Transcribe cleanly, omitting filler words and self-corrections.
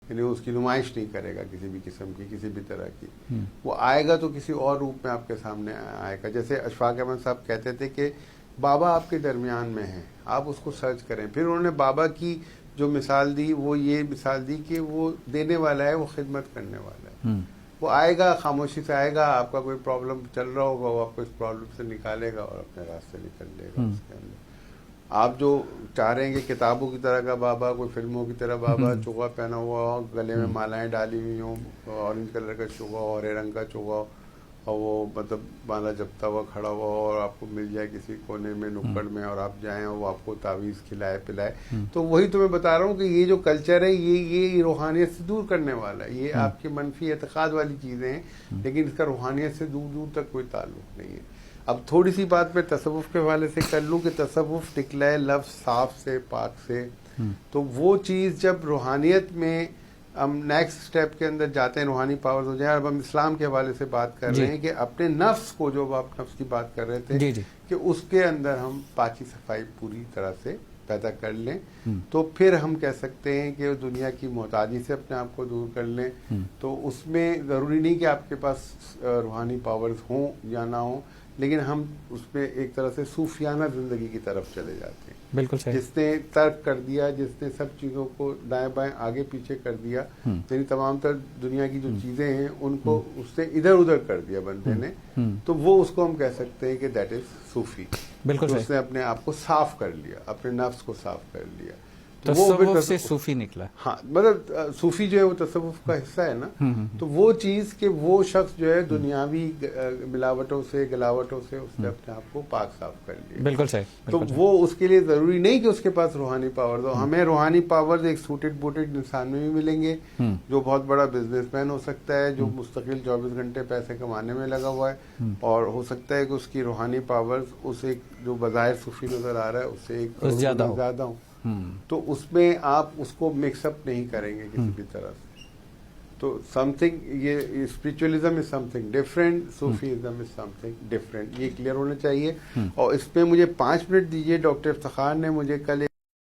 یعنی اس کی نمائش نہیں کرے گا کسی بھی قسم کی، کسی بھی طرح کی. وہ آئے گا تو کسی اور روپ میں آپ کے سامنے آئے گا. جیسے اشفاق احمد صاحب کہتے تھے کہ بابا آپ کے درمیان میں ہیں، آپ اس کو سرچ کریں. پھر انہوں نے بابا کی جو مثال دی وہ یہ مثال دی کہ وہ دینے والا ہے، وہ خدمت کرنے والا ہے. وہ آئے گا، خاموشی سے آئے گا، آپ کا کوئی پرابلم چل رہا ہوگا، وہ آپ کو اس پرابلم سے نکالے گا اور اپنے راستے نکل لے گا. اس کے اندر آپ جو چاہ رہے ہیں کہ کتابوں کی طرح کا بابا، کوئی فلموں کی طرح بابا چوغا پہنا ہوا ہو، گلے میں مالائیں ڈالی ہوئی ہوں، اورنج کلر کا چوغا ہو، ہرے رنگ کا چوغا ہو، اور وہ مطلب مالا جپتا ہوا کھڑا ہوا ہو اور آپ کو مل جائے کسی کونے میں نکڑ میں اور آپ جائیں اور وہ آپ کو تعویذ کھلائے پلائے. تو وہی تو میں بتا رہا ہوں کہ یہ جو کلچر ہے یہ روحانیت سے دور کرنے والا ہے. یہ آپ کی منفی اعتقاد والی چیزیں ہیں، لیکن اس کا روحانیت سے دور دور تک کوئی تعلق نہیں ہے. اب تھوڑی سی بات میں تصوف کے حوالے سے کر لوں کہ تصوف نکلا ہے لفظ صاف سے، پاک سے. تو وہ چیز جب روحانیت میں ہم نیکسٹ سٹیپ کے اندر جاتے ہیں، روحانی پاورز ہو جائیں. اب ہم اسلام کے حوالے سے بات کر رہے ہیں کہ اپنے نفس کو، جو آپ نفس کی بات کر رہے تھے، کہ اس کے اندر ہم پاکی صفائی پوری طرح سے پیدا کر لیں، تو پھر ہم کہہ سکتے ہیں کہ دنیا کی محتاجی سے اپنے آپ کو دور کر لیں. تو اس میں ضروری نہیں کہ آپ کے پاس روحانی پاورز ہوں یا نہ ہوں، لیکن ہم اس میں ایک طرح سے صوفیانہ زندگی کی طرف چلے جاتے ہیں. بالکل صحیح. جس نے ترک کر دیا، جس نے سب چیزوں کو دائیں بائیں آگے پیچھے کر دیا، یعنی تمام تر دنیا کی جو چیزیں ہیں ان کو اس سے ادھر ادھر کر دیا بندے نے، تو وہ اس کو ہم کہہ سکتے ہیں کہ دیٹ از صوفی. بالکل اس نے اپنے آپ کو صاف کر لیا، اپنے نفس کو صاف کر لیا. تصوف سے صوفی نکلا. ہاں، مطلب صوفی جو ہے وہ تصوف کا حصہ ہے نا. تو وہ چیز کہ وہ شخص جو ہے دنیاوی ملاوٹوں سے، گلاوٹوں سے اس نے اپنے آپ کو پاک صاف کر لیا. بالکل صحیح. تو وہ اس کے لیے ضروری نہیں کہ اس کے پاس روحانی پاور ہو. ہمیں روحانی پاور ایک سوٹڈ بوٹڈ انسان میں بھی ملیں گے، جو بہت بڑا بزنس مین ہو سکتا ہے، جو مستقل 24 گھنٹے پیسے کمانے میں لگا ہوا ہے، اور ہو سکتا ہے کہ اس کی روحانی پاور اس ایک جو بظاہر صوفی نظر آ رہا ہے اس سے ایک زیادہ ہو. تو اس میں آپ اس کو مکس اپ نہیں کریں گے کسی بھی طرح سے. تو سم تھنگ، یہ اسپرچولیزم از سم تھنگ ڈفرینٹ، صوفیزم از سم تھنگ ڈفرینٹ، یہ کلیئر ہونا چاہیے. اور اس پہ مجھے 5 منٹ دیجیے. ڈاکٹر افتخار نے مجھے کل